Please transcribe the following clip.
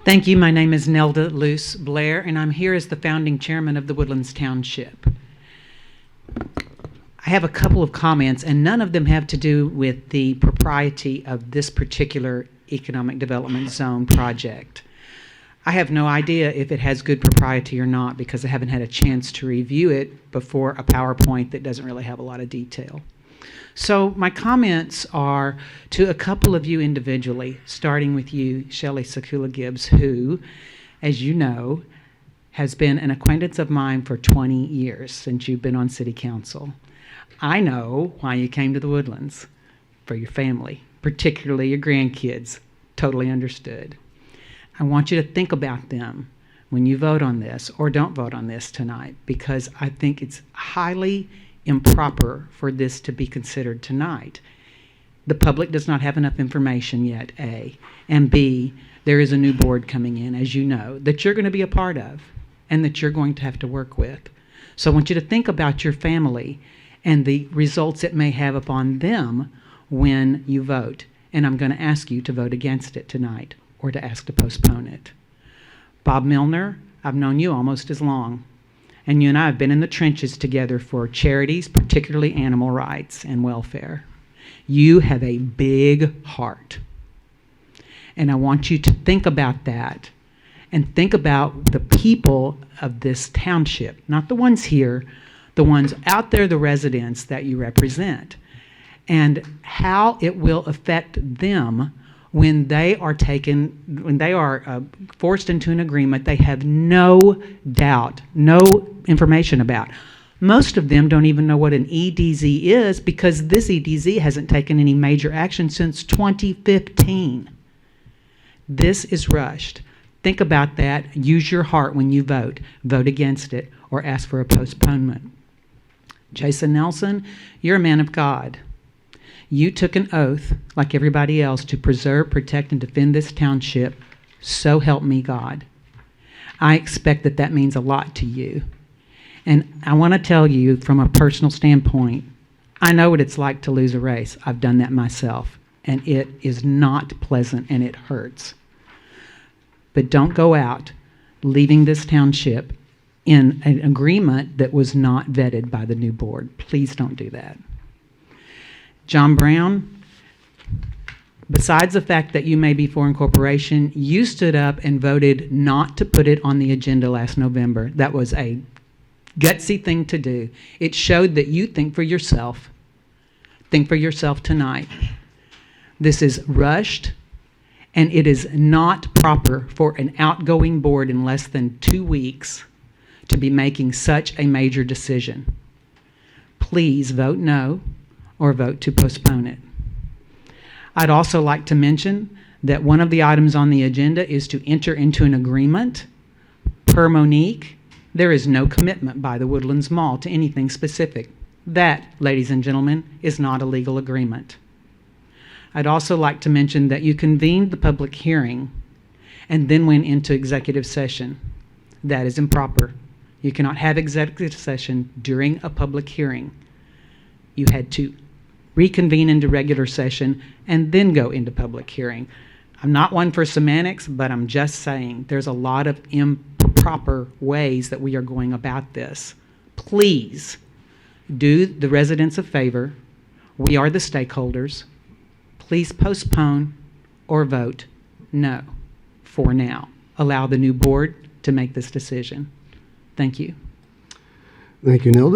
Thank you. My name is Nelda Blair, and I'm here as the founding chairman of the Woodlands Township. I have a couple of comments, and none of them have to do with the propriety of this particular economic development zone project. I have no idea if it has good propriety or not because I haven't had a chance to review it before a PowerPoint that doesn't really have a lot of detail. So my comments are to a couple of you individually, starting with you, Shelley Sakula Gibbs, who, as you know, has been an acquaintance of mine for 20 years since you've been on City Council. I know why you came to the Woodlands, for your family, particularly your grandkids. Totally understood. I want you to think about them when you vote on this or don't vote on this tonight, because I think it's highly improper for this to be considered tonight. The public does not have enough information yet, A. And B, there is a new board coming in, as you know, that you're going to be a part of and that you're going to have to work with. So I want you to think about your family and the results it may have upon them when you vote. And I'm going to ask you to vote against it tonight or to ask to postpone it. Bob Milner, I've known you almost as long. And you and I have been in the trenches together for charities, particularly animal rights and welfare. You have a big heart. And I want you to think about that and think about the people of this township, not the ones here, the ones out there, the residents that you represent, and how it will affect them when they are forced into an agreement they have no doubt, no information about. Most of them don't even know what an EDZ is because this EDZ hasn't taken any major action since 2015. This is rushed. Think about that. Use your heart when you vote. Vote against it or ask for a postponement. Jason Nelson, you're a man of God. You took an oath, like everybody else, to preserve, protect, and defend this township. So help me God. I expect that that means a lot to you. And I want to tell you from a personal standpoint, I know what it's like to lose a race. I've done that myself. And it is not pleasant and it hurts. But don't go out leaving this township in an agreement that was not vetted by the new board. Please don't do that. John Brown, besides the fact that you may be for incorporation, you stood up and voted not to put it on the agenda last November. That was a gutsy thing to do. It showed that you think for yourself. Think for yourself tonight. This is rushed, and it is not proper for an outgoing board in less than 2 weeks to be making such a major decision. Please vote no or vote to postpone it. I'd also like to mention that one of the items on the agenda is to enter into an agreement. Per Monique, there is no commitment by the Woodlands Mall to anything specific. That, ladies and gentlemen, is not a legal agreement. I'd also like to mention that you convened the public hearing and then went into executive session. That is improper. You cannot have executive session during a public hearing. You had to reconvene into regular session and then go into public hearing. I'm not one for semantics, but I'm just saying there's a lot of improper ways that we are going about this. Please do the residents a favor. We are the stakeholders. Please postpone or vote no for now. Allow the new board to make this decision. Thank you. Thank you, Nelda.